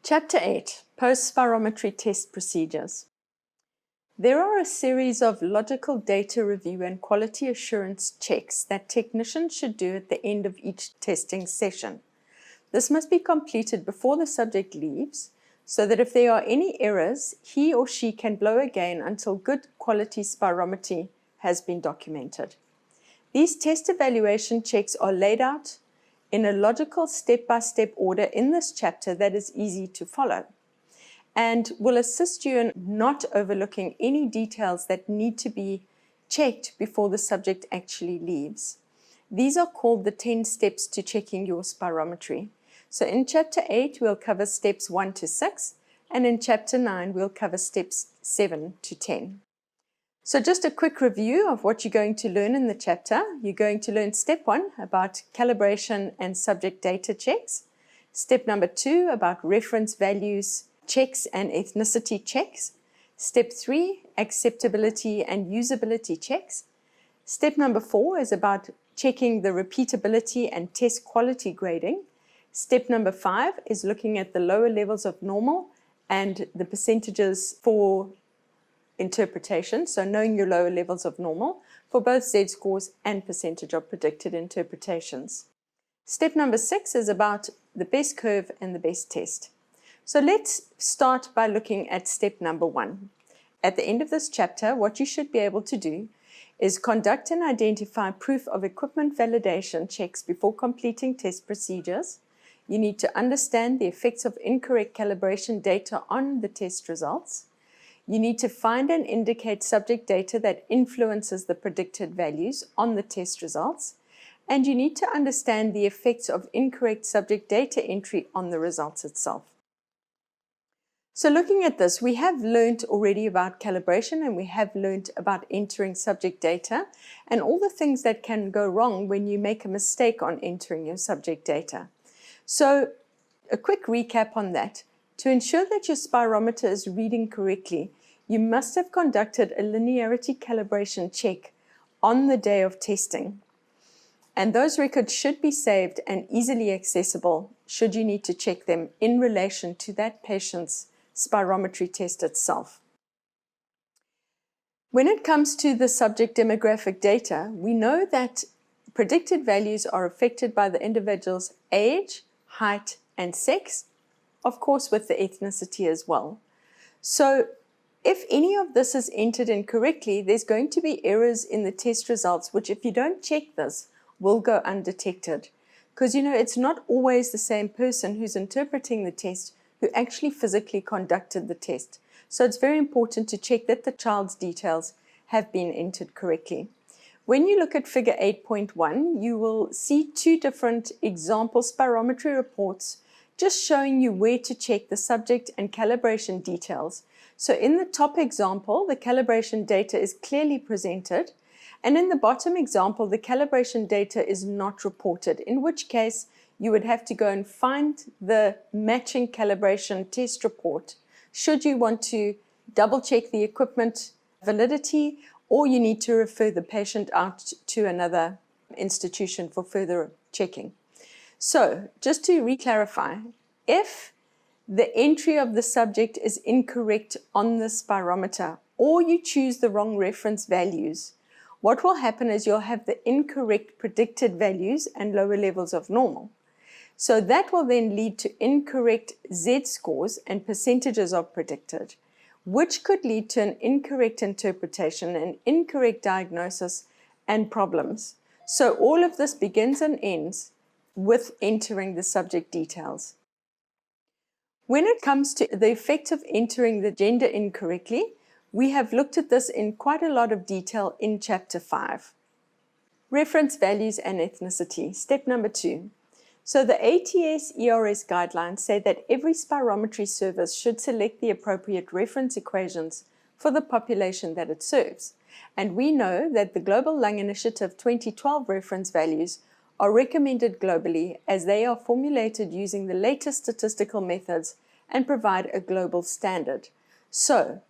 Chapter 8, Postspirometry Test Procedures. There are a series of logical data review and quality assurance checks that technicians should do at the end of each testing session. This must be completed before the subject leaves, so that if there are any errors, he or she can blow again until good quality spirometry has been documented. These test evaluation checks are laid out in a logical step-by-step order in this chapter that is easy to follow, and will assist you in not overlooking any details that need to be checked before the subject actually leaves. These are called the 10 steps to checking your spirometry. So in chapter 8, we'll cover steps 1 to 6, and in chapter 9, we'll cover steps 7 to 10. So just a quick review of what you're going to learn in the chapter. You're going to learn step 1 about calibration and subject data checks. Step number 2 about reference values checks and ethnicity checks. Step 3, acceptability and usability checks. Step number 4 is about checking the repeatability and test quality grading. Step number 5 is looking at the lower levels of normal and the percentages for interpretation, so knowing your lower levels of normal for both Z-scores and percentage of predicted interpretations. Step number 6 is about the best curve and the best test. So let's start by looking at step number 1. At the end of this chapter, what you should be able to do is conduct and identify proof of equipment validation checks before completing test procedures. You need to understand the effects of incorrect calibration data on the test results. You need to find and indicate subject data that influences the predicted values on the test results. And you need to understand the effects of incorrect subject data entry on the results itself. So looking at this, we have learned already about calibration and we have learned about entering subject data and all the things that can go wrong when you make a mistake on entering your subject data. So a quick recap on that. To ensure that your spirometer is reading correctly, you must have conducted a linearity calibration check on the day of testing. And those records should be saved and easily accessible should you need to check them in relation to that patient's spirometry test itself. When it comes to the subject demographic data, we know that predicted values are affected by the individual's age, height, and sex, of course with the ethnicity as well. So if any of this is entered incorrectly, there's going to be errors in the test results, which if you don't check this, will go undetected. Because it's not always the same person who's interpreting the test who actually physically conducted the test. So it's very important to check that the child's details have been entered correctly. When you look at figure 8.1, you will see 2 different example spirometry reports just showing you where to check the subject and calibration details. So in the top example, the calibration data is clearly presented, and in the bottom example, the calibration data is not reported, in which case you would have to go and find the matching calibration test report should you want to double check the equipment validity, or you need to refer the patient out to another institution for further checking. So, just to re-clarify, if the entry of the subject is incorrect on the spirometer, or you choose the wrong reference values, what will happen is you'll have the incorrect predicted values and lower levels of normal. So that will then lead to incorrect Z-scores and percentages of predicted, which could lead to an incorrect interpretation, an incorrect diagnosis, and problems. So all of this begins and ends with entering the subject details. When it comes to the effect of entering the gender incorrectly, we have looked at this in quite a lot of detail in chapter 5. Reference values and ethnicity, step number 2. So the ATS-ERS guidelines say that every spirometry service should select the appropriate reference equations for the population that it serves. And we know that the Global Lung Initiative 2012 reference values are recommended globally as they are formulated using the latest statistical methods and provide a global standard. So,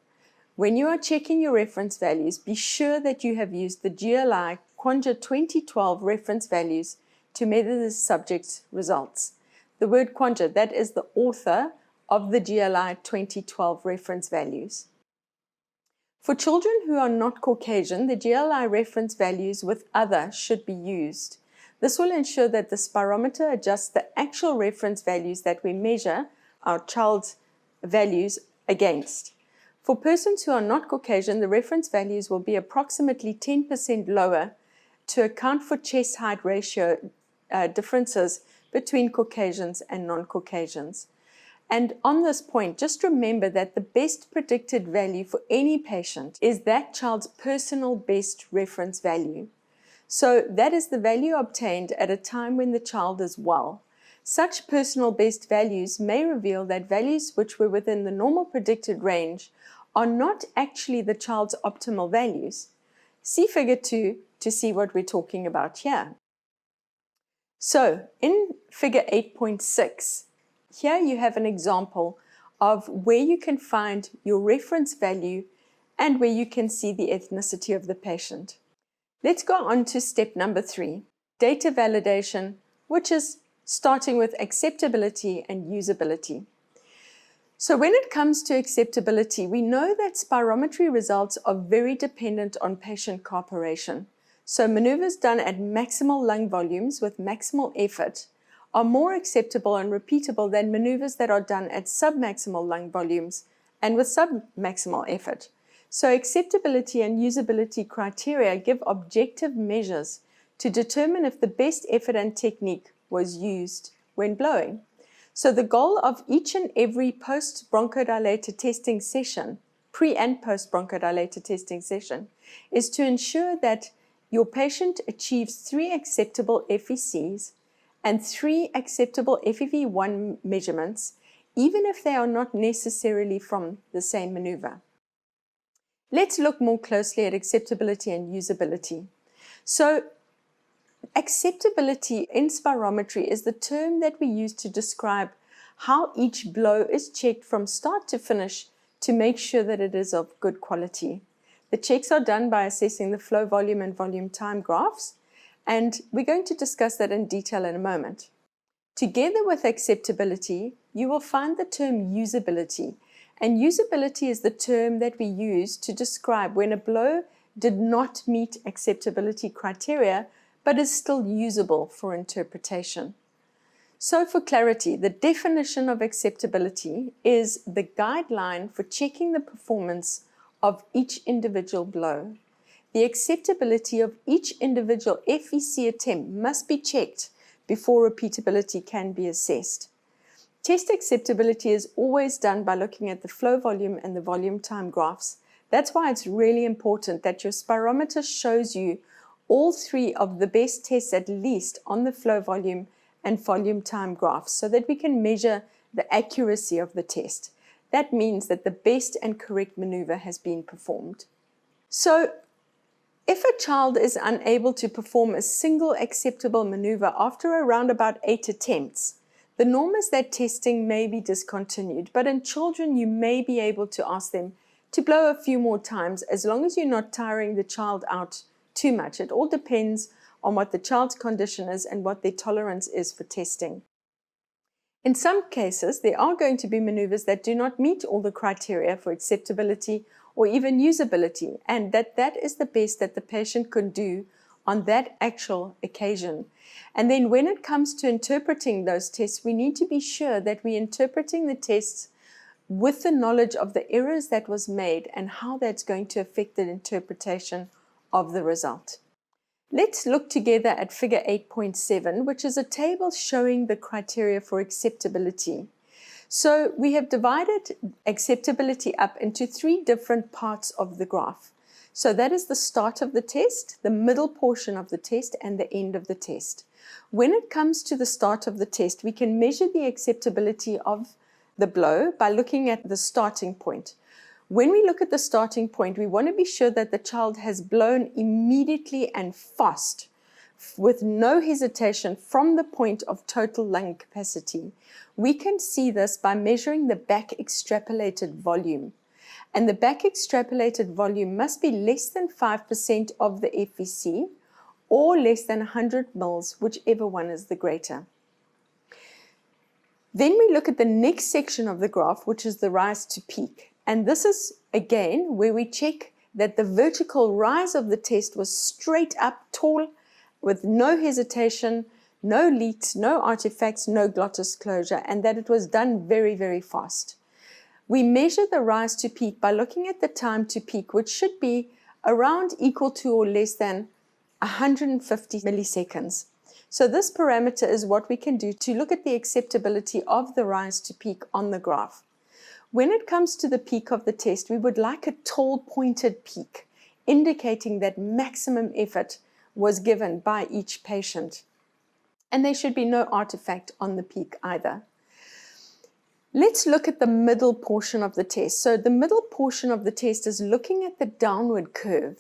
when you are checking your reference values, be sure that you have used the GLI Quandra 2012 reference values to measure the subject's results. The word Quandra, that is the author of the GLI 2012 reference values. For children who are not Caucasian, the GLI reference values with other should be used. This will ensure that the spirometer adjusts the actual reference values that we measure our child's values against. For persons who are not Caucasian, the reference values will be approximately 10% lower to account for chest height ratio differences between Caucasians and non-Caucasians. And on this point, just remember that the best predicted value for any patient is that child's personal best reference value. So that is the value obtained at a time when the child is well. Such personal best values may reveal that values which were within the normal predicted range are not actually the child's optimal values. See figure 2 to see what we're talking about here. So in figure 8.6, here you have an example of where you can find your reference value and where you can see the ethnicity of the patient. Let's go on to step number 3, data validation, which is starting with acceptability and usability. So when it comes to acceptability, we know that spirometry results are very dependent on patient cooperation. So maneuvers done at maximal lung volumes with maximal effort are more acceptable and repeatable than maneuvers that are done at submaximal lung volumes and with submaximal effort. So acceptability and usability criteria give objective measures to determine if the best effort and technique was used when blowing. So the goal of each and every post-bronchodilator testing session, pre and post-bronchodilator testing session, is to ensure that your patient achieves 3 acceptable FECs and 3 acceptable FEV1 measurements, even if they are not necessarily from the same maneuver. Let's look more closely at acceptability and usability. So, acceptability in spirometry is the term that we use to describe how each blow is checked from start to finish to make sure that it is of good quality. The checks are done by assessing the flow volume and volume time graphs, and we're going to discuss that in detail in a moment. Together with acceptability, you will find the term usability. And usability is the term that we use to describe when a blow did not meet acceptability criteria, but is still usable for interpretation. So for clarity, the definition of acceptability is the guideline for checking the performance of each individual blow. The acceptability of each individual FEC attempt must be checked before repeatability can be assessed. Test acceptability is always done by looking at the flow volume and the volume time graphs. That's why it's really important that your spirometer shows you all 3 of the best tests at least on the flow volume and volume time graphs so that we can measure the accuracy of the test. That means that the best and correct maneuver has been performed. So, if a child is unable to perform a single acceptable maneuver after around about 8 attempts, the norm is that testing may be discontinued, but in children you may be able to ask them to blow a few more times as long as you're not tiring the child out too much. It all depends on what the child's condition is and what their tolerance is for testing. In some cases, there are going to be maneuvers that do not meet all the criteria for acceptability or even usability, and that is the best that the patient can do on that actual occasion. And then when it comes to interpreting those tests, we need to be sure that we're interpreting the tests with the knowledge of the errors that was made and how that's going to affect the interpretation of the result. Let's look together at figure 8.7, which is a table showing the criteria for acceptability. So we have divided acceptability up into 3 different parts of the graph. So that is the start of the test, the middle portion of the test, and the end of the test. When it comes to the start of the test, we can measure the acceptability of the blow by looking at the starting point. When we look at the starting point, we want to be sure that the child has blown immediately and fast, with no hesitation from the point of total lung capacity. We can see this by measuring the back extrapolated volume. And the back extrapolated volume must be less than 5% of the FEC or less than 100 mils, whichever one is the greater. Then we look at the next section of the graph, which is the rise to peak. And this is, again, where we check that the vertical rise of the test was straight up, tall, with no hesitation, no leaks, no artifacts, no glottis closure, and that it was done very, very fast. We measure the rise to peak by looking at the time to peak, which should be around equal to or less than 150 milliseconds. So this parameter is what we can do to look at the acceptability of the rise to peak on the graph. When it comes to the peak of the test, we would like a tall pointed peak, indicating that maximum effort was given by each patient. And there should be no artifact on the peak either. Let's look at the middle portion of the test. So the middle portion of the test is looking at the downward curve.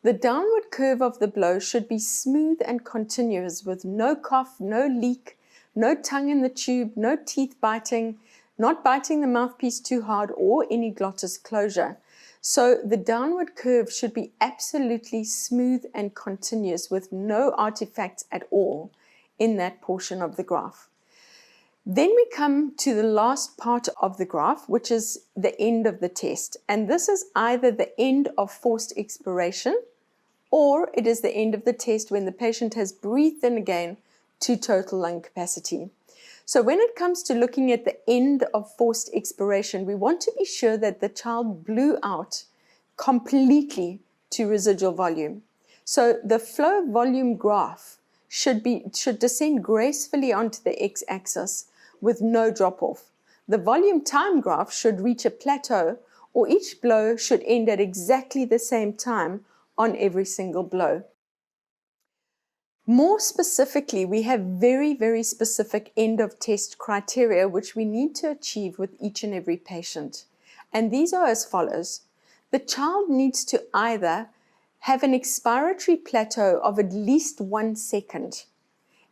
The downward curve of the blow should be smooth and continuous with no cough, no leak, no tongue in the tube, no teeth biting, not biting the mouthpiece too hard or any glottis closure. So the downward curve should be absolutely smooth and continuous with no artifacts at all in that portion of the graph. Then we come to the last part of the graph, which is the end of the test. And this is either the end of forced expiration or it is the end of the test when the patient has breathed in again to total lung capacity. So when it comes to looking at the end of forced expiration, we want to be sure that the child blew out completely to residual volume. So the flow volume graph should descend gracefully onto the x-axis with no drop-off. The volume time graph should reach a plateau, or each blow should end at exactly the same time on every single blow. More specifically, we have very, very specific end of test criteria which we need to achieve with each and every patient. And these are as follows. The child needs to either have an expiratory plateau of at least 1 second.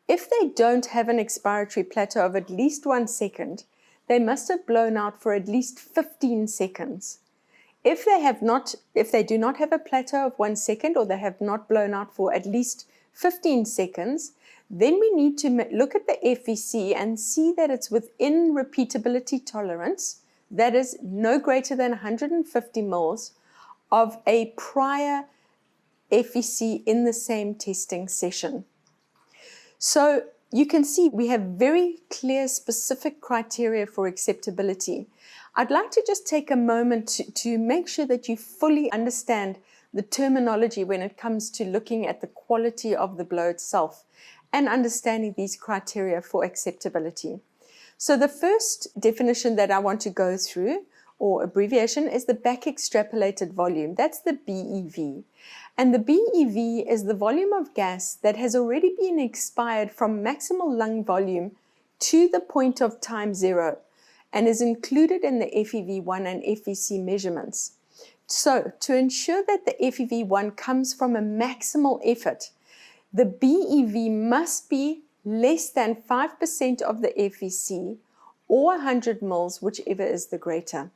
If they don't have an expiratory plateau of at least 1 second, they must have blown out for at least 15 seconds. If they do not have a plateau of 1 second, or they have not blown out for at least 15 seconds, then we need to look at the FVC and see that it's within repeatability tolerance, that is no greater than 150 mils of a prior FVC in the same testing session. So you can see we have very clear, specific criteria for acceptability. I'd like to just take a moment to make sure that you fully understand the terminology when it comes to looking at the quality of the blow itself and understanding these criteria for acceptability. So the first definition that I want to go through, or abbreviation, is the back extrapolated volume. That's the BEV. And the BEV is the volume of gas that has already been expired from maximal lung volume to the point of time zero and is included in the FEV1 and FVC measurements. So to ensure that the FEV1 comes from a maximal effort, the BEV must be less than 5% of the FVC or 100 mils, whichever is the greater.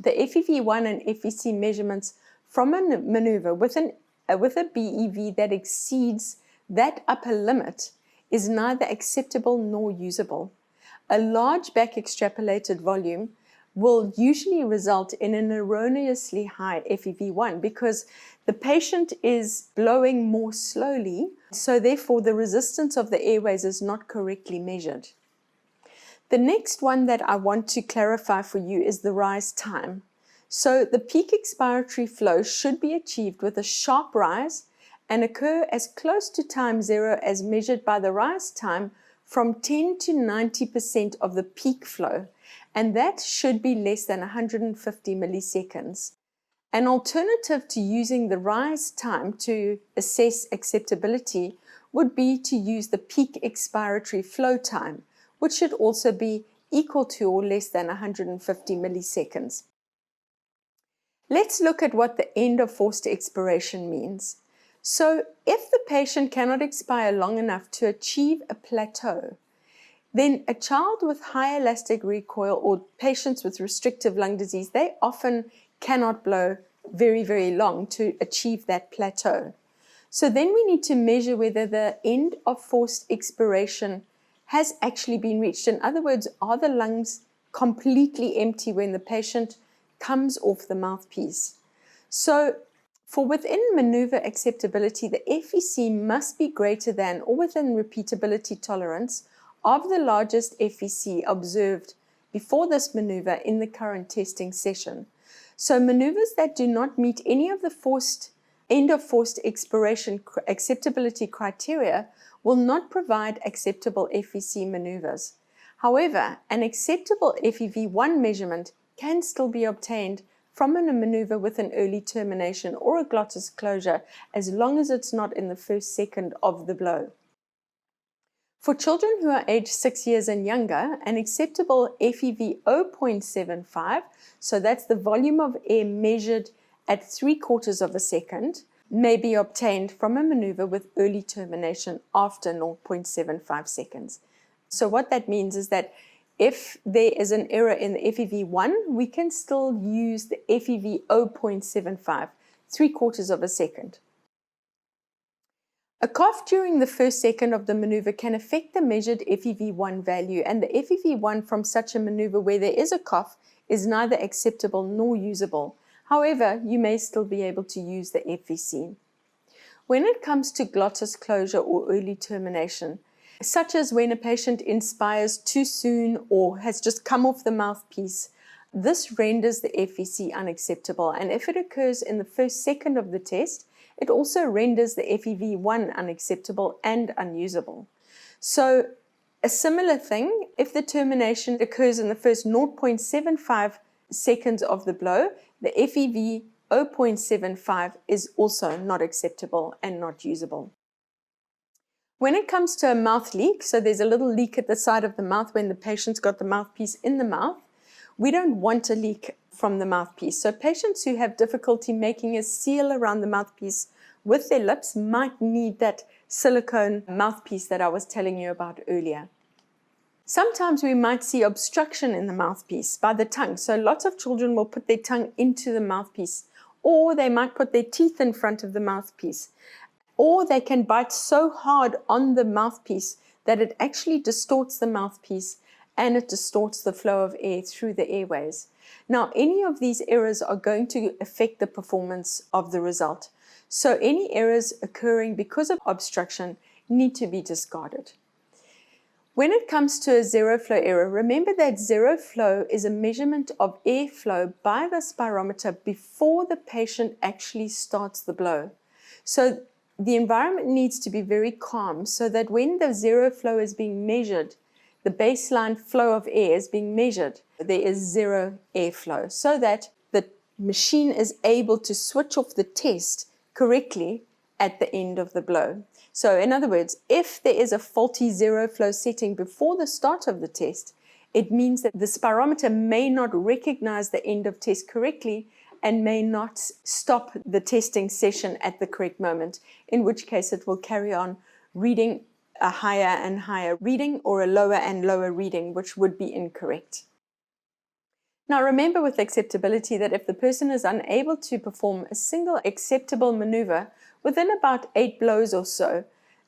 The FEV1 and FVC measurements from a maneuver with a BEV that exceeds that upper limit is neither acceptable nor usable. A large back extrapolated volume will usually result in an erroneously high FEV1 because the patient is blowing more slowly, so therefore the resistance of the airways is not correctly measured. The next one that I want to clarify for you is the rise time. So the peak expiratory flow should be achieved with a sharp rise and occur as close to time zero as measured by the rise time from 10 to 90% of the peak flow, and that should be less than 150 milliseconds. An alternative to using the rise time to assess acceptability would be to use the peak expiratory flow time, which should also be equal to or less than 150 milliseconds. Let's look at what the end of forced expiration means. So if the patient cannot expire long enough to achieve a plateau, then a child with high elastic recoil or patients with restrictive lung disease, they often cannot blow very, very long to achieve that plateau. So then we need to measure whether the end of forced expiration has actually been reached. In other words, are the lungs completely empty when the patient comes off the mouthpiece? So for within maneuver acceptability, the FVC must be greater than or within repeatability tolerance of the largest FVC observed before this maneuver in the current testing session. So maneuvers that do not meet any of the end of forced expiration acceptability criteria will not provide acceptable FVC maneuvers. However, an acceptable FEV1 measurement can still be obtained from a maneuver with an early termination or a glottis closure, as long as it's not in the first second of the blow. For children who are aged 6 years and younger, an acceptable FEV 0.75, so that's the volume of air measured at 3/4 of a second, may be obtained from a maneuver with early termination after 0.75 seconds. So what that means is that if there is an error in the FEV1, we can still use the FEV 0.75, 3/4 of a second. A cough during the first second of the maneuver can affect the measured FEV1 value, and the FEV1 from such a maneuver where there is a cough is neither acceptable nor usable. However, you may still be able to use the FVC. When it comes to glottis closure or early termination, such as when a patient inspires too soon or has just come off the mouthpiece, this renders the FVC unacceptable, and if it occurs in the first second of the test, it also renders the FEV1 unacceptable and unusable. So a similar thing, if the termination occurs in the first 0.75 seconds of the blow, the FEV 0.75 is also not acceptable and not usable. When it comes to a mouth leak, so there's a little leak at the side of the mouth when the patient's got the mouthpiece in the mouth, we don't want a leak from the mouthpiece. So patients who have difficulty making a seal around the mouthpiece with their lips might need that silicone mouthpiece that I was telling you about earlier. Sometimes we might see obstruction in the mouthpiece by the tongue. So lots of children will put their tongue into the mouthpiece, or they might put their teeth in front of the mouthpiece, or they can bite so hard on the mouthpiece that it actually distorts the mouthpiece and it distorts the flow of air through the airways. Now, any of these errors are going to affect the performance of the result. So any errors occurring because of obstruction need to be discarded. When it comes to a zero flow error, remember that zero flow is a measurement of airflow by the spirometer before the patient actually starts the blow. So the environment needs to be very calm so that when the zero flow is being measured, the baseline flow of air is being measured, there is zero airflow, so that the machine is able to switch off the test correctly at the end of the blow. So in other words, if there is a faulty zero flow setting before the start of the test, it means that the spirometer may not recognize the end of test correctly and may not stop the testing session at the correct moment, in which case it will carry on reading a higher and higher reading or a lower and lower reading, which would be incorrect. Now remember with acceptability that if the person is unable to perform a single acceptable maneuver within about 8 blows or so,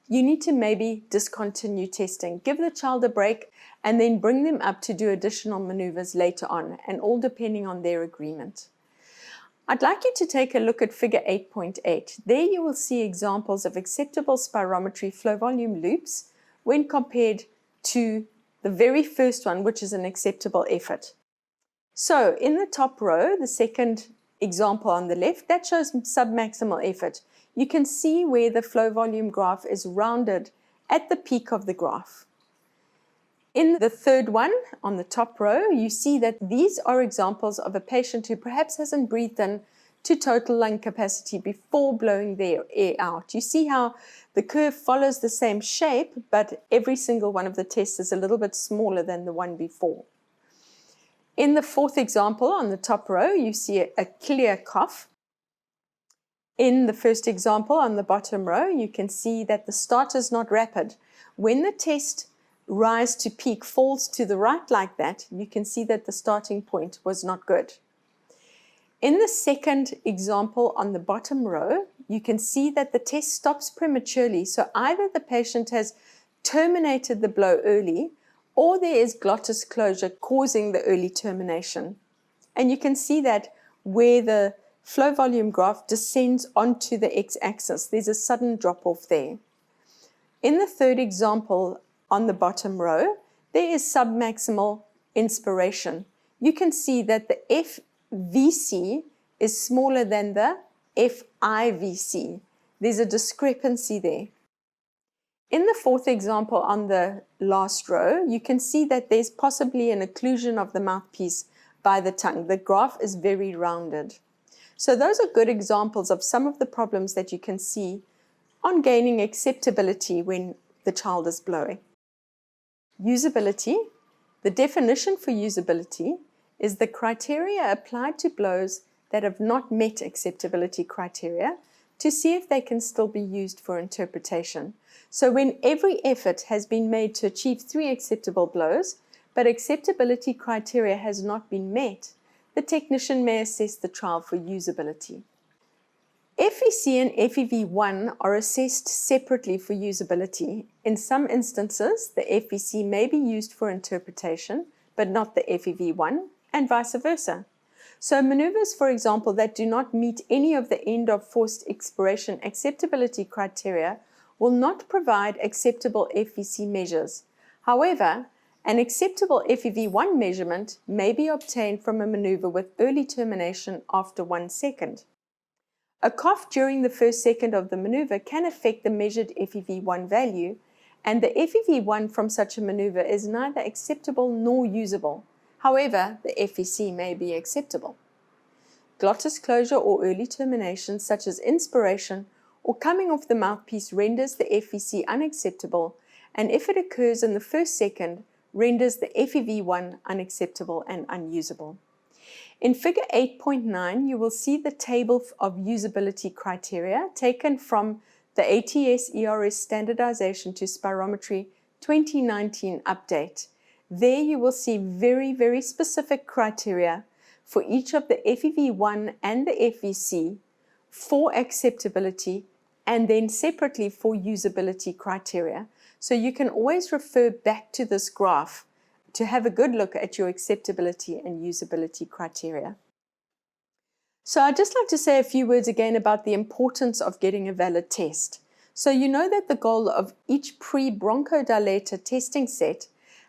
you need to maybe discontinue testing, give the child a break, and then bring them up to do additional maneuvers later on, and all depending on their agreement. I'd like you to take a look at figure 8.8. There you will see examples of acceptable spirometry flow volume loops when compared to the very first one, which is an acceptable effort. So in the top row, the second example on the left, that shows submaximal effort. You can see where the flow volume graph is rounded at the peak of the graph. In the third one, on the top row, you see that these are examples of a patient who perhaps hasn't breathed in to total lung capacity before blowing their air out. You see how the curve follows the same shape, but every single one of the tests is a little bit smaller than the one before. In the fourth example, on the top row, you see a clear cough. In the first example, on the bottom row, you can see that the start is not rapid. When the test rise to peak falls to the right like that, you can see that the starting point was not good. In the second example on the bottom row, you can see that the test stops prematurely. So either the patient has terminated the blow early, or there is glottis closure causing the early termination. And you can see that where the flow volume graph descends onto the x-axis, there's a sudden drop-off there. In the third example on the bottom row, there is submaximal inspiration. You can see that the FVC is smaller than the FIVC. There's a discrepancy there. In the fourth example on the last row, you can see that there's possibly an occlusion of the mouthpiece by the tongue. The graph is very rounded. So those are good examples of some of the problems that you can see on gaining acceptability when the child is blowing. Usability. The definition for usability is the criteria applied to blows that have not met acceptability criteria to see if they can still be used for interpretation. So when every effort has been made to achieve 3 acceptable blows, but acceptability criteria has not been met, the technician may assess the child for usability. FEC and FEV1 are assessed separately for usability. In some instances, the FEC may be used for interpretation, but not the FEV1, and vice versa. So maneuvers, for example, that do not meet any of the end of forced expiration acceptability criteria will not provide acceptable FEC measures. However, an acceptable FEV1 measurement may be obtained from a maneuver with early termination after 1 second. A cough during the first second of the maneuver can affect the measured FEV1 value, and the FEV1 from such a maneuver is neither acceptable nor usable. However, the FEC may be acceptable. Glottis closure or early termination, such as inspiration or coming off the mouthpiece, renders the FEC unacceptable, and if it occurs in the first second, renders the FEV1 unacceptable and unusable. In figure 8.9, you will see the table of usability criteria taken from the ATS-ERS Standardization to Spirometry 2019 update. There you will see very specific criteria for each of the FEV1 and the FEC for acceptability, and then separately for usability criteria. So you can always refer back to this graph to have a good look at your acceptability and usability criteria. So I'd just like to say a few words again about the importance of getting a valid test. So you know that the goal of each pre-bronchodilator testing set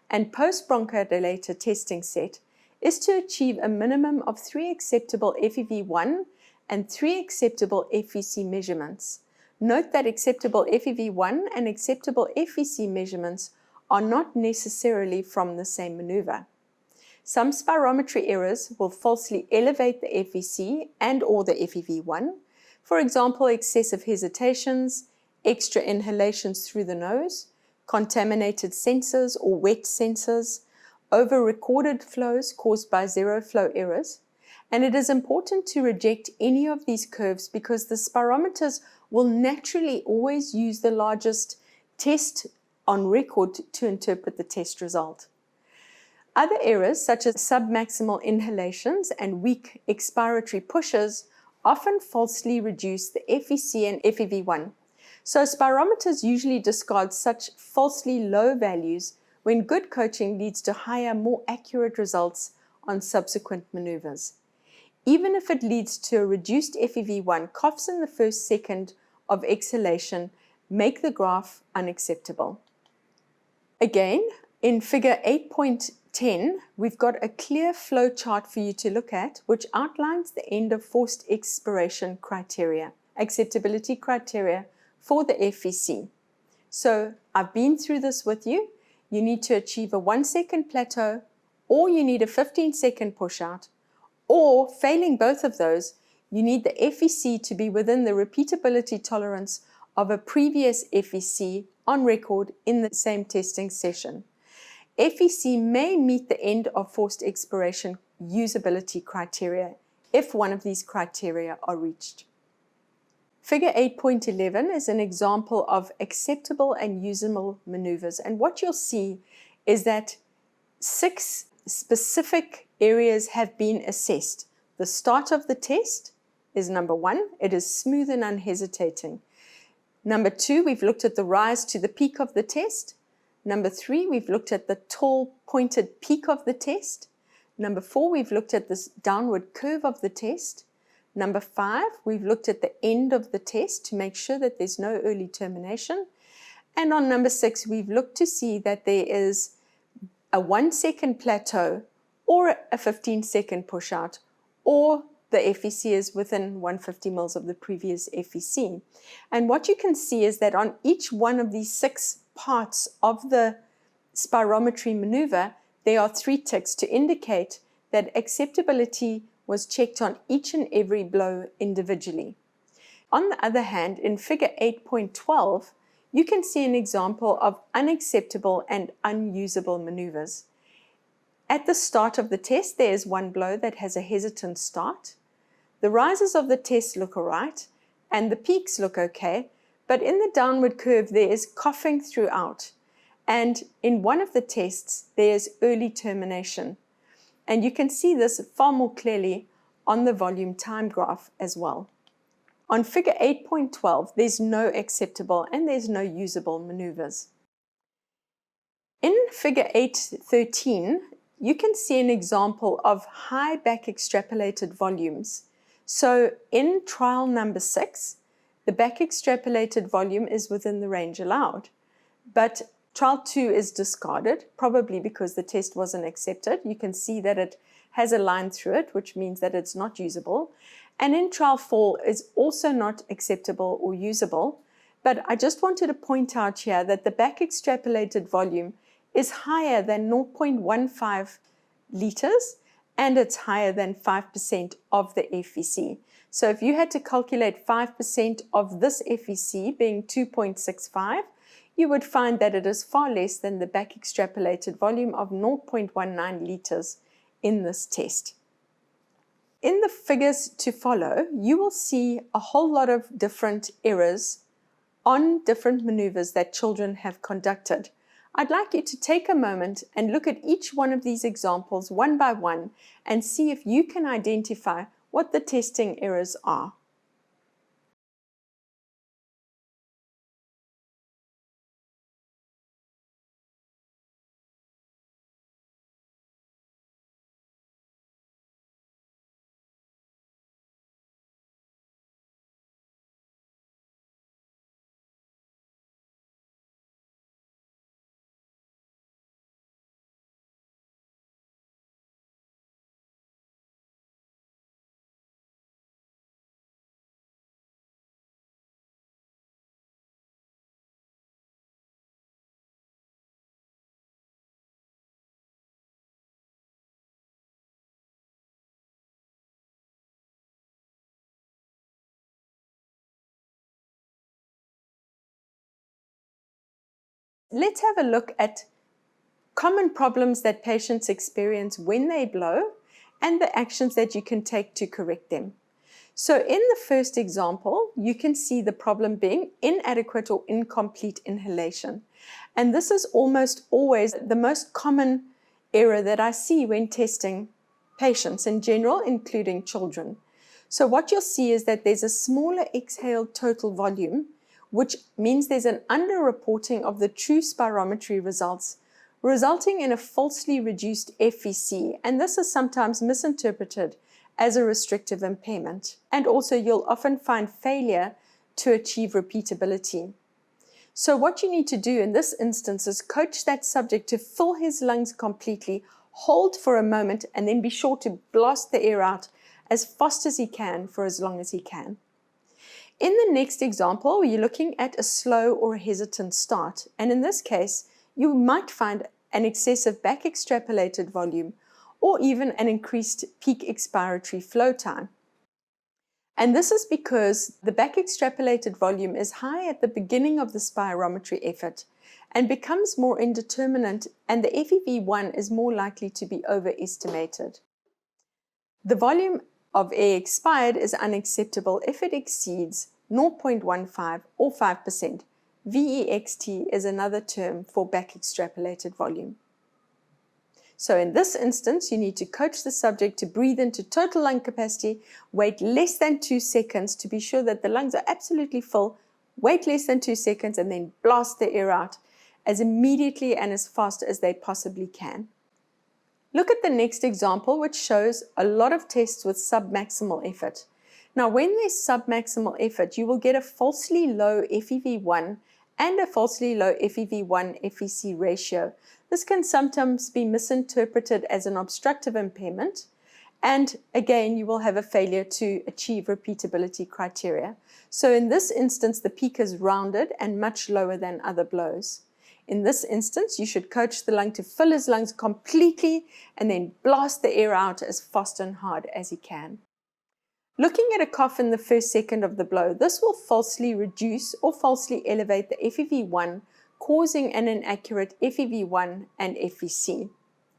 and post-bronchodilator testing set is to achieve a minimum of 3 acceptable FEV1 and 3 acceptable FEC measurements. Note that acceptable FEV1 and acceptable FEC measurements are not necessarily from the same maneuver. Some spirometry errors will falsely elevate the FEC and or the FEV1. For example, excessive hesitations, extra inhalations through the nose, contaminated sensors or wet sensors, over-recorded flows caused by zero flow errors. And it is important to reject any of these curves because the spirometers will naturally always use the largest test on record to interpret the test result. Other errors, such as submaximal inhalations and weak expiratory pushes, often falsely reduce the FEC and FEV1. So spirometers usually discard such falsely low values when good coaching leads to higher, more accurate results on subsequent maneuvers. Even if it leads to a reduced FEV1, coughs in the first second of exhalation make the graph unacceptable. Again, in figure 8.10, we've got a clear flow chart for you to look at, which outlines the end of forced expiration criteria, acceptability criteria for the FEC. So I've been through this with you. You need to achieve a 1-second plateau, or you need a 15-second push out, or failing both of those, you need the FEC to be within the repeatability tolerance of a previous FEC on record in the same testing session. FEC may meet the end of forced expiration usability criteria if one of these criteria are reached. Figure 8.11 is an example of acceptable and usable maneuvers, and what you'll see is that 6 specific areas have been assessed. The start of the test is number 1, it is smooth and unhesitating. Number 2, we've looked at the rise to the peak of the test. Number 3, we've looked at the tall pointed peak of the test. Number 4, we've looked at this downward curve of the test. Number 5, we've looked at the end of the test to make sure that there's no early termination. And on number 6, we've looked to see that there is a 1-second plateau or a 15-second push out, or the FEC is within 150 mils of the previous FEC. And what you can see is that on each one of these 6 parts of the spirometry maneuver, there are 3 ticks to indicate that acceptability was checked on each and every blow individually. On the other hand, in figure 8.12, you can see an example of unacceptable and unusable maneuvers. At the start of the test, there is one blow that has a hesitant start. The rises of the test look alright, and the peaks look okay, but in the downward curve there is coughing throughout. And in one of the tests, there is early termination. And you can see this far more clearly on the volume time graph as well. On figure 8.12, there's no acceptable and there's no usable maneuvers. In figure 8.13, you can see an example of high back extrapolated volumes. So in trial number 6, the back extrapolated volume is within the range allowed. But trial 2 is discarded, probably because the test wasn't accepted. You can see that it has a line through it, which means that it's not usable. And in trial 4 is also not acceptable or usable. But I just wanted to point out here that the back extrapolated volume is higher than 0.15 liters, and it's higher than 5% of the FEC. So if you had to calculate 5% of this FEC being 2.65, you would find that it is far less than the back extrapolated volume of 0.19 liters in this test. In the figures to follow, you will see a whole lot of different errors on different maneuvers that children have conducted. I'd like you to take a moment and look at each one of these examples one by one and see if you can identify what the testing errors are. Let's have a look at common problems that patients experience when they blow and the actions that you can take to correct them. So in the first example, you can see the problem being inadequate or incomplete inhalation. And this is almost always the most common error that I see when testing patients in general, including children. So what you'll see is that there's a smaller exhaled total volume, which means there's an underreporting of the true spirometry results, resulting in a falsely reduced FEC, and this is sometimes misinterpreted as a restrictive impairment. And also you'll often find failure to achieve repeatability. So what you need to do in this instance is coach that subject to fill his lungs completely, hold for a moment, and then be sure to blast the air out as fast as he can for as long as he can. In the next example, you're looking at a slow or a hesitant start, and in this case, you might find an excessive back extrapolated volume or even an increased peak expiratory flow time. And this is because the back extrapolated volume is high at the beginning of the spirometry effort and becomes more indeterminate, and the FEV1 is more likely to be overestimated. The volume of air expired is unacceptable if it exceeds 0.15 or 5%. VEXT is another term for back extrapolated volume. So in this instance, you need to coach the subject to breathe into total lung capacity, wait less than 2 seconds to be sure that the lungs are absolutely full, wait less than 2 seconds, and then blast the air out. as immediately and as fast as they possibly can. Look at the next example, which shows a lot of tests with submaximal effort. Now, when there's submaximal effort, you will get a falsely low FEV1 and a falsely low FEV1 FVC ratio. This can sometimes be misinterpreted as an obstructive impairment, and again, you will have a failure to achieve repeatability criteria. So in this instance, the peak is rounded and much lower than other blows. In this instance, you should coach the lung to fill his lungs completely and then blast the air out as fast and hard as he can. Looking at a cough in the first second of the blow, this will falsely reduce or falsely elevate the FEV1, causing an inaccurate FEV1 and FVC,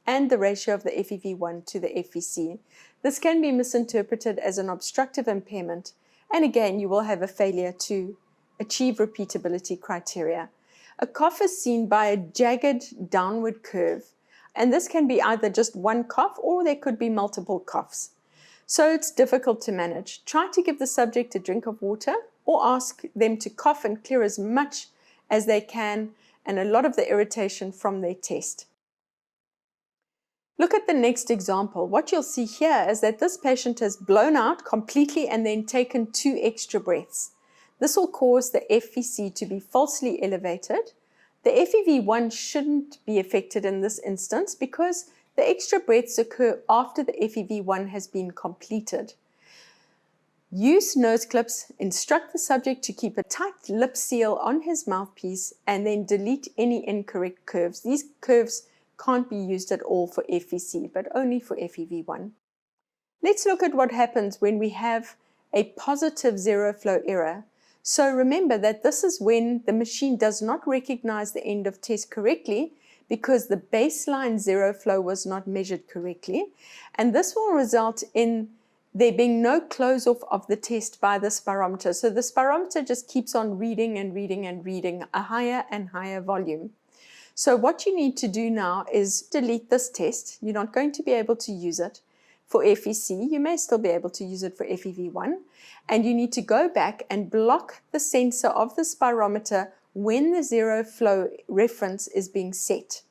and the ratio of the FEV1 to the FVC. This can be misinterpreted as an obstructive impairment, and again, you will have a failure to achieve repeatability criteria. A cough is seen by a jagged downward curve, and this can be either just one cough or there could be multiple coughs. So it's difficult to manage. Try to give the subject a drink of water or ask them to cough and clear as much as they can and a lot of the irritation from their test. Look at the next example. What you'll see here is that this patient has blown out completely and then taken 2 extra breaths. This will cause the FVC to be falsely elevated. The FEV1 shouldn't be affected in this instance because the extra breaths occur after the FEV1 has been completed. Use nose clips, instruct the subject to keep a tight lip seal on his mouthpiece, and then delete any incorrect curves. These curves can't be used at all for FVC, but only for FEV1. Let's look at what happens when we have a positive zero flow error. So remember that this is when the machine does not recognize the end of test correctly because the baseline zero flow was not measured correctly. And this will result in there being no close off of the test by the spirometer. So the spirometer just keeps on reading and reading and reading a higher and higher volume. So what you need to do now is delete this test. You're not going to be able to use it for FVC. You may still be able to use it for FEV1. And you need to go back and block the sensor of the spirometer when the zero flow reference is being set.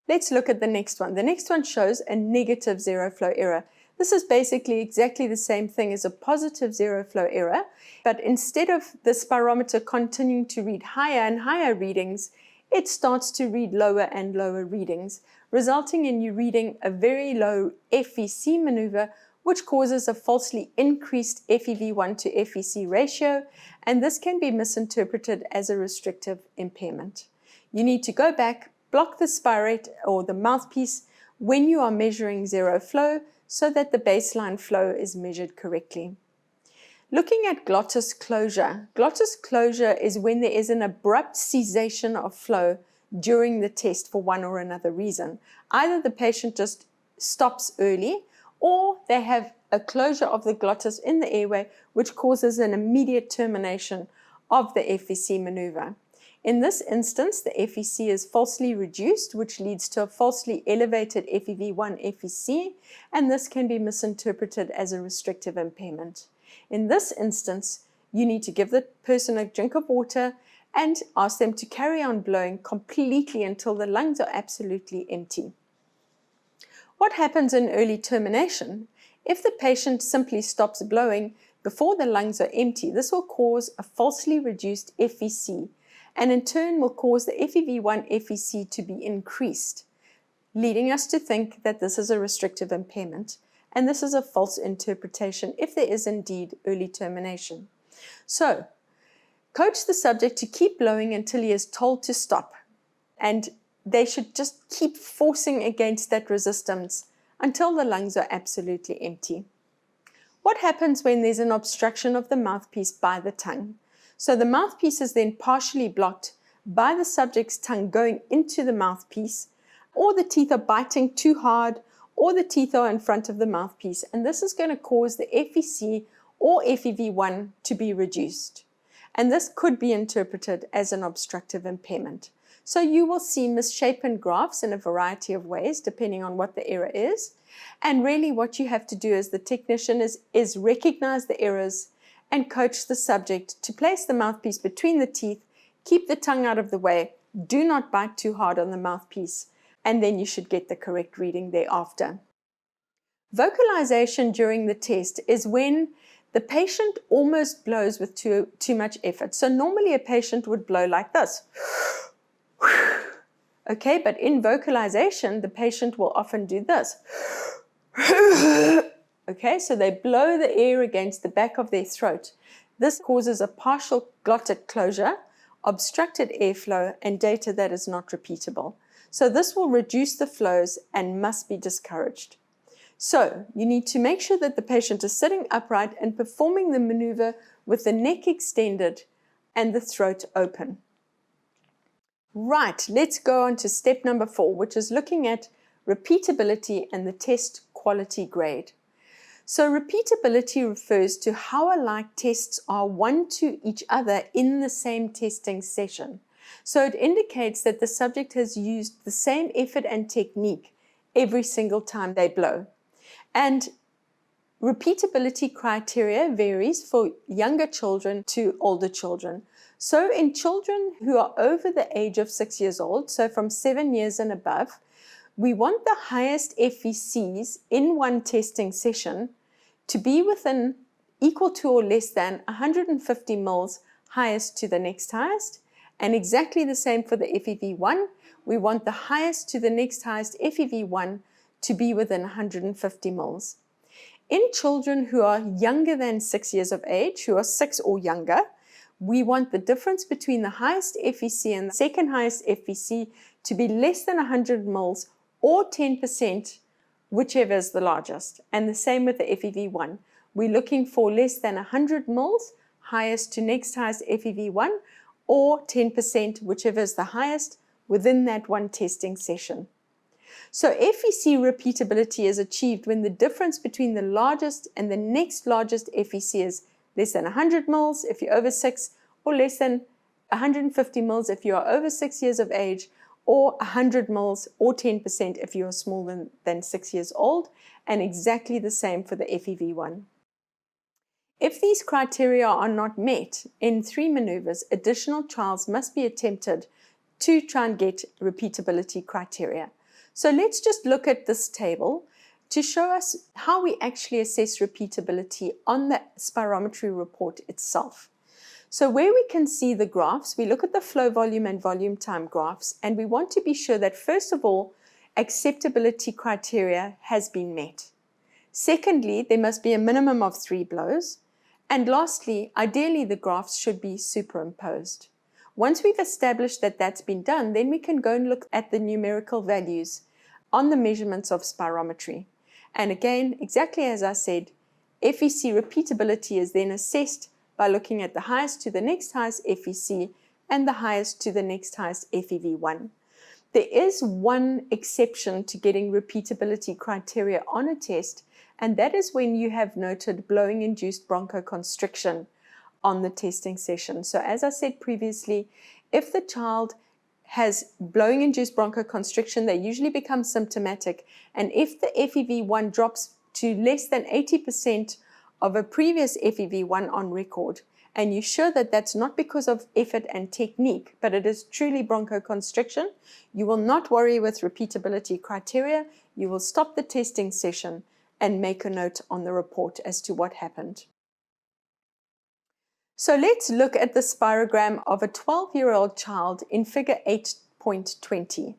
Let's look at the next one. The next one shows a negative zero flow error. This is basically exactly the same thing as a positive zero flow error, but instead of the spirometer continuing to read higher and higher readings, it starts to read lower and lower readings, resulting in you reading a very low FVC maneuver, which causes a falsely increased FEV1 to FVC ratio, and this can be misinterpreted as a restrictive impairment. You need to go back, block the spirate or the mouthpiece when you are measuring zero flow so that the baseline flow is measured correctly. Looking at glottis closure. Glottis closure is when there is an abrupt cessation of flow during the test for one or another reason. Either the patient just stops early or they have a closure of the glottis in the airway which causes an immediate termination of the FVC maneuver. In this instance, the FVC is falsely reduced, which leads to a falsely elevated FEV1 FVC, and this can be misinterpreted as a restrictive impairment. In this instance, you need to give the person a drink of water and ask them to carry on blowing completely until the lungs are absolutely empty. What happens in early termination? If the patient simply stops blowing before the lungs are empty, this will cause a falsely reduced FVC, and in turn will cause the FEV1 FVC to be increased, leading us to think that this is a restrictive impairment, and this is a false interpretation if there is indeed early termination. So, coach the subject to keep blowing until he is told to stop, and they should just keep forcing against that resistance until the lungs are absolutely empty. What happens when there's an obstruction of the mouthpiece by the tongue? So the mouthpiece is then partially blocked by the subject's tongue going into the mouthpiece, or the teeth are biting too hard, or the teeth are in front of the mouthpiece, and this is going to cause the FVC or FEV1 to be reduced. And this could be interpreted as an obstructive impairment. So you will see misshapen graphs in a variety of ways, depending on what the error is. And really what you have to do as the technician is recognize the errors and coach the subject to place the mouthpiece between the teeth, keep the tongue out of the way, do not bite too hard on the mouthpiece, and then you should get the correct reading thereafter. Vocalization during the test is when the patient almost blows with too much effort. So normally a patient would blow like this. Okay, but in vocalization, the patient will often do this. Okay, so they blow the air against the back of their throat. This causes a partial glottic closure, obstructed airflow, and data that is not repeatable. So this will reduce the flows and must be discouraged. So you need to make sure that the patient is sitting upright and performing the maneuver with the neck extended and the throat open. Right, let's go on to step number 4, which is looking at repeatability and the test quality grade. So repeatability refers to how alike tests are one to each other in the same testing session. So it indicates that the subject has used the same effort and technique every single time they blow. And repeatability criteria varies for younger children to older children. So in children who are over the age of 6 years old, so from 7 years and above, we want the highest FVCs in one testing session to be within equal to or less than 150 mils highest to the next highest. And exactly the same for the FEV1. We want the highest to the next highest FEV1 to be within 150 mils. In children who are younger than 6 years of age, who are 6 or younger, we want the difference between the highest FVC and the second highest FVC to be less than 100 mils or 10%, whichever is the largest. And the same with the FEV1. We're looking for less than 100 mils, highest to next highest FEV1, or 10%, whichever is the highest within that one testing session. So FVC repeatability is achieved when the difference between the largest and the next largest FVC is less than 100 mils if you're over 6, or less than 150 mils if you are over 6 years of age, or 100 mils or 10% if you are smaller than 6 years old, and exactly the same for the FEV1. If these criteria are not met in 3 maneuvers, additional trials must be attempted to try and get repeatability criteria. So let's just look at this table to show us how we actually assess repeatability on the spirometry report itself. So where we can see the graphs, we look at the flow volume and volume time graphs, and we want to be sure that first of all, acceptability criteria has been met. Secondly, there must be a minimum of 3 blows. And lastly, ideally the graphs should be superimposed. Once we've established that that's been done, then we can go and look at the numerical values on the measurements of spirometry. And again, exactly as I said, FVC repeatability is then assessed by looking at the highest to the next highest FVC and the highest to the next highest FEV1. There is one exception to getting repeatability criteria on a test, and that is when you have noted blowing-induced bronchoconstriction on the testing session. So as I said previously, if the child has blowing-induced bronchoconstriction, they usually become symptomatic. And if the FEV1 drops to less than 80% of a previous FEV1 on record, and you're sure that that's not because of effort and technique, but it is truly bronchoconstriction, you will not worry with repeatability criteria. You will stop the testing session and make a note on the report as to what happened. So let's look at the spirogram of a 12-year-old child in figure 8.20.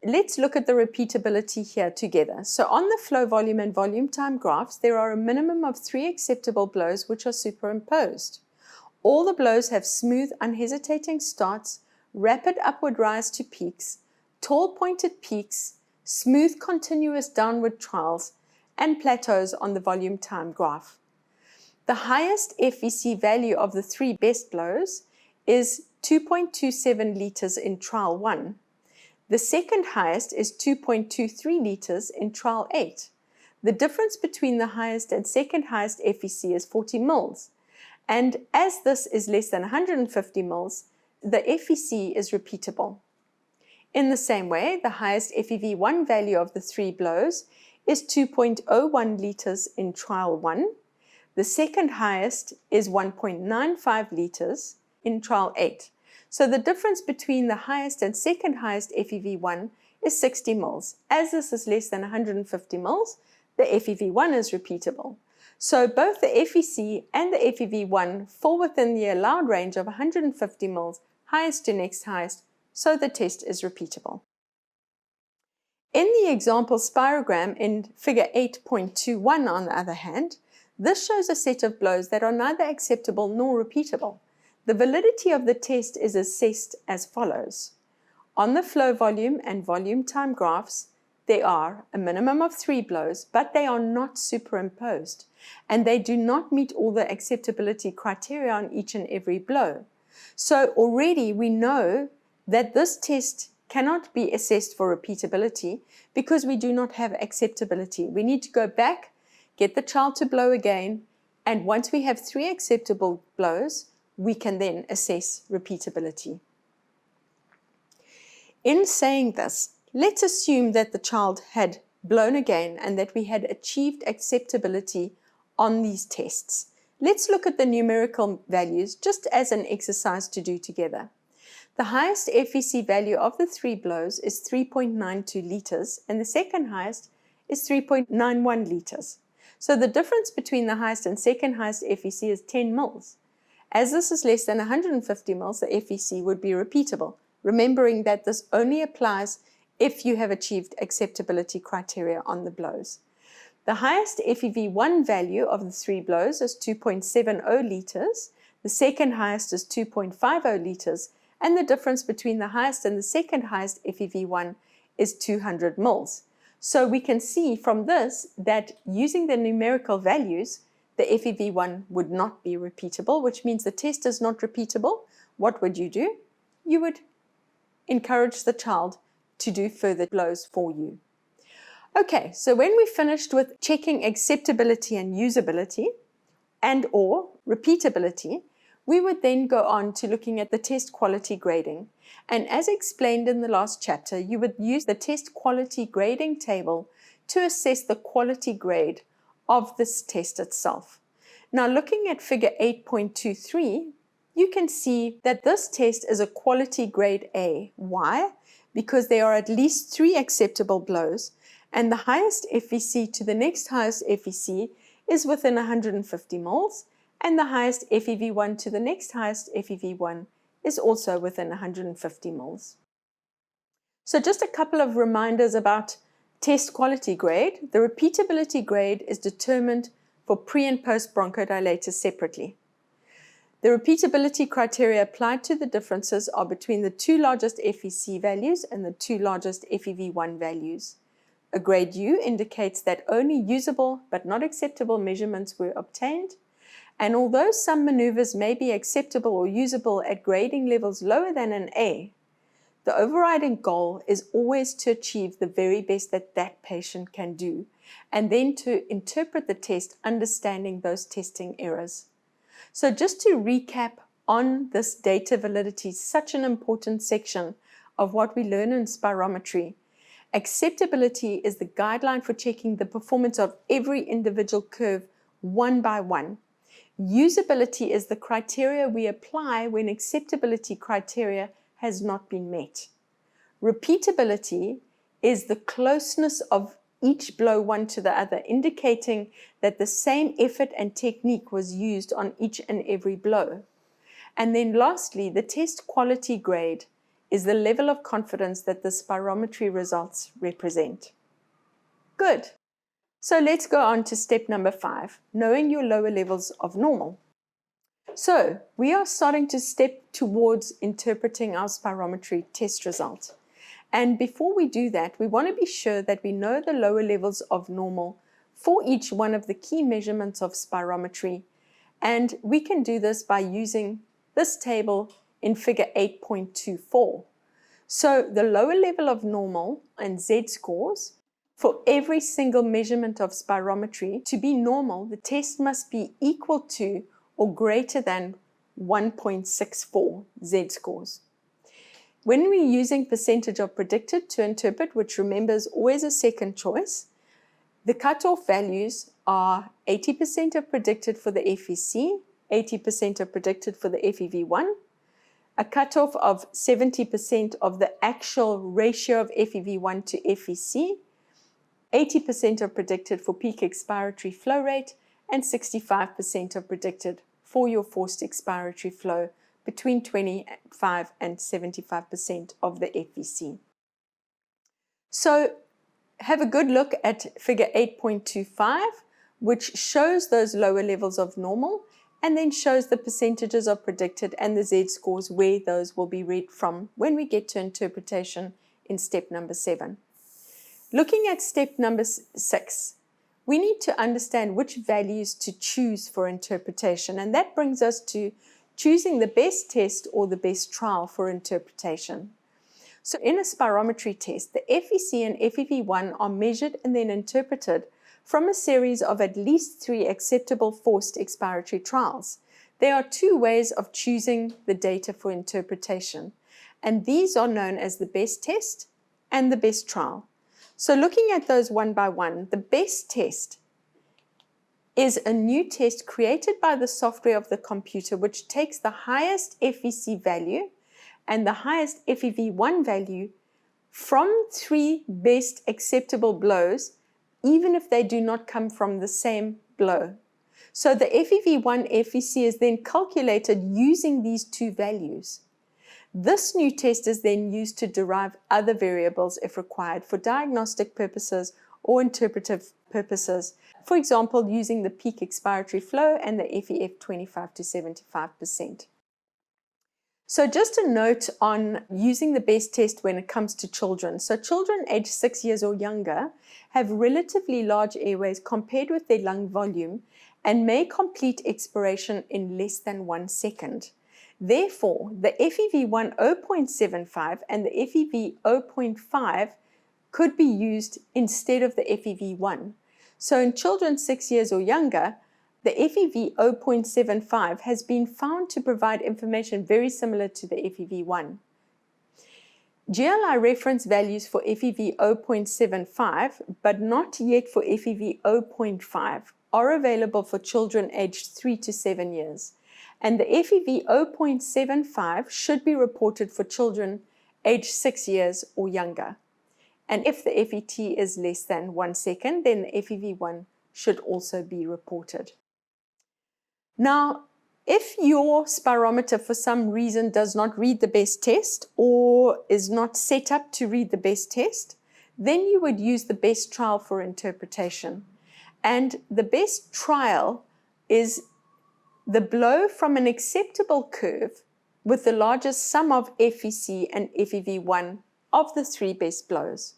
Let's look at the repeatability here together. So on the flow volume and volume time graphs, there are a minimum of 3 acceptable blows which are superimposed. All the blows have smooth, unhesitating starts, rapid upward rise to peaks, tall pointed peaks, smooth continuous downward trials, and plateaus on the volume time graph. The highest FVC value of the 3 best blows is 2.27 liters in trial 1. The second highest is 2.23 liters in trial 8. The difference between the highest and second highest FVC is 40 mils. And as this is less than 150 mils, the FVC is repeatable. In the same way, the highest FEV1 value of the 3 blows is 2.01 liters in trial 1. The second highest is 1.95 liters in trial 8. So the difference between the highest and second highest FEV1 is 60 mils. As this is less than 150 mils, the FEV1 is repeatable. So both the FEC and the FEV1 fall within the allowed range of 150 mils, highest to next highest, so the test is repeatable. In the example spirogram in figure 8.21, on the other hand, this shows a set of blows that are neither acceptable nor repeatable. The validity of the test is assessed as follows. On the flow volume and volume time graphs, there are a minimum of 3 blows, but they are not superimposed, and they do not meet all the acceptability criteria on each and every blow. So already we know that this test cannot be assessed for repeatability because we do not have acceptability. We need to go back, get the child to blow again, and once we have 3 acceptable blows, we can then assess repeatability. In saying this, let's assume that the child had blown again and that we had achieved acceptability on these tests. Let's look at the numerical values just as an exercise to do together. The highest FEC value of the 3 blows is 3.92 liters, and the second highest is 3.91 liters. So the difference between the highest and second highest FEC is 10 mils. As this is less than 150 mils, the FEC would be repeatable, remembering that this only applies if you have achieved acceptability criteria on the blows. The highest FEV1 value of the 3 blows is 2.70 liters, the second highest is 2.50 liters, and the difference between the highest and the second highest FEV1 is 200 mils. So we can see from this that using the numerical values, the FEV1 would not be repeatable, which means the test is not repeatable. What would you do? You would encourage the child to do further blows for you. Okay, so when we finished with checking acceptability and usability and or repeatability, we would then go on to looking at the test quality grading. And as explained in the last chapter, you would use the test quality grading table to assess the quality grade of this test itself. Now looking at figure 8.23, you can see that this test is a quality grade A. Why? Because there are at least 3 acceptable blows, and the highest FEC to the next highest FEC is within 150 moles, and the highest FEV1 to the next highest FEV1 is also within 150 moles. So just a couple of reminders about test quality grade. The repeatability grade is determined for pre and post bronchodilators separately. The repeatability criteria applied to the differences are between the 2 largest FEC values and the 2 largest FEV1 values. A grade U indicates that only usable but not acceptable measurements were obtained, and although some maneuvers may be acceptable or usable at grading levels lower than an A, the overriding goal is always to achieve the very best that that patient can do, and then to interpret the test understanding those testing errors. So just to recap on this data validity, such an important section of what we learn in spirometry, acceptability is the guideline for checking the performance of every individual curve one by one. Usability is the criteria we apply when acceptability criteria has not been met. Repeatability is the closeness of each blow one to the other, indicating that the same effort and technique was used on each and every blow. And then lastly, the test quality grade is the level of confidence that the spirometry results represent. Good. So let's go on to step number 5, knowing your lower levels of normal. So we are starting to step towards interpreting our spirometry test result. And before we do that, we want to be sure that we know the lower levels of normal for each one of the key measurements of spirometry. And we can do this by using this table in figure 8.24. So the lower level of normal and Z-scores, for every single measurement of spirometry to be normal, the test must be equal to or greater than 1.64 Z-scores. When we're using percentage of predicted to interpret, which remember is always a second choice, the cutoff values are 80% of predicted for the FEC, 80% of predicted for the FEV1, a cutoff of 70% of the actual ratio of FEV1 to FVC, 80% are predicted for peak expiratory flow rate, and 65% are predicted for your forced expiratory flow between 25 and 75% of the FVC. So have a good look at figure 8.25, which shows those lower levels of normal and then shows the percentages of predicted and the Z-scores where those will be read from when we get to interpretation in step number 7. Looking at step number 6, we need to understand which values to choose for interpretation, and that brings us to choosing the best test or the best trial for interpretation. So in a spirometry test, the FVC and FEV1 are measured and then interpreted from a series of at least 3 acceptable forced expiratory trials. There are 2 ways of choosing the data for interpretation, and these are known as the best test and the best trial. So looking at those one by one, the best test is a new test created by the software of the computer, which takes the highest FVC value and the highest FEV1 value from 3 best acceptable blows, even if they do not come from the same blow. So the FEV1 FVC is then calculated using these 2 values. This new test is then used to derive other variables if required for diagnostic purposes or interpretive purposes, for example, using the peak expiratory flow and the FEF 25 to 75%. So just a note on using the best test when it comes to children. So children aged 6 years or younger have relatively large airways compared with their lung volume and may complete expiration in less than 1 second. Therefore, the FEV1 0.75 and the FEV 0.5 could be used instead of the FEV1. So in children 6 years or younger, the FEV 0.75 has been found to provide information very similar to the FEV1. GLI reference values for FEV 0.75, but not yet for FEV 0.5, are available for children aged 3 to 7 years. And the FEV 0.75 should be reported for children aged 6 years or younger. And if the FET is less than 1 second, then the FEV1 should also be reported. Now, if your spirometer for some reason does not read the best test or is not set up to read the best test, then you would use the best trial for interpretation. And the best trial is the blow from an acceptable curve with the largest sum of FVC and FEV1 of the 3 best blows.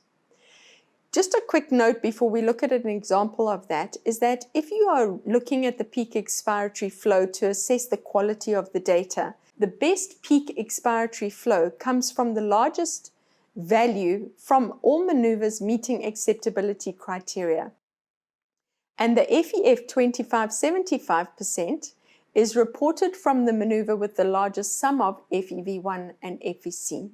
Just a quick note before we look at an example of that is that if you are looking at the peak expiratory flow to assess the quality of the data, the best peak expiratory flow comes from the largest value from all maneuvers meeting acceptability criteria. And the FEF 25-75% is reported from the maneuver with the largest sum of FEV1 and FVC.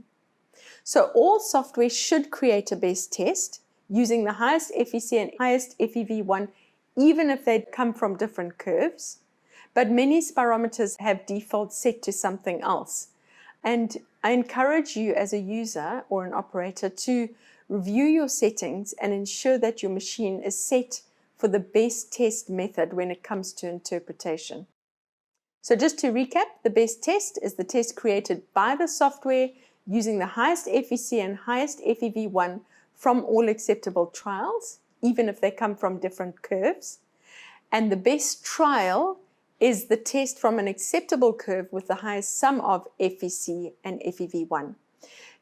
So all software should create a best test using the highest FVC and highest FEV1, even if they come from different curves. But many spirometers have default set to something else. And I encourage you as a user or an operator to review your settings and ensure that your machine is set for the best test method when it comes to interpretation. So just to recap, the best test is the test created by the software using the highest FVC and highest FEV1 from all acceptable trials, even if they come from different curves. And the best trial is the test from an acceptable curve with the highest sum of FVC and FEV1.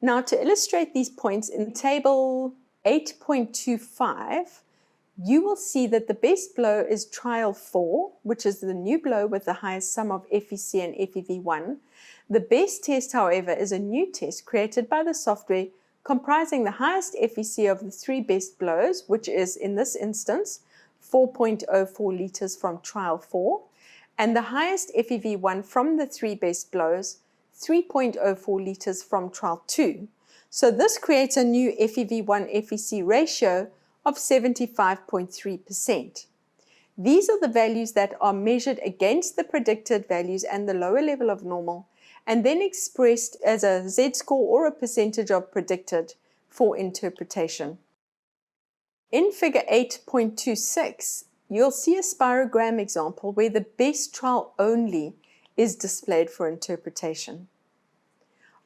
Now, to illustrate these points in table 8.25, you will see that the best blow is trial 4, which is the new blow with the highest sum of FVC and FEV1. The best test, however, is a new test created by the software comprising the highest FVC of the 3 best blows, which is, in this instance, 4.04 liters from trial 4, and the highest FEV1 from the 3 best blows, 3.04 liters from trial 2. So this creates a new FEV1 FVC ratio of 75.3%. These are the values that are measured against the predicted values and the lower level of normal, and then expressed as a z-score or a percentage of predicted for interpretation. In figure 8.26, you'll see a spirogram example where the best trial only is displayed for interpretation.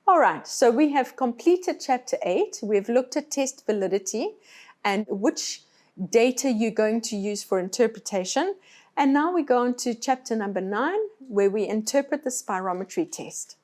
All right, so we have completed chapter 8. We've looked at test validity and which data you're going to use for interpretation. And now we go on to chapter number 9, where we interpret the spirometry test.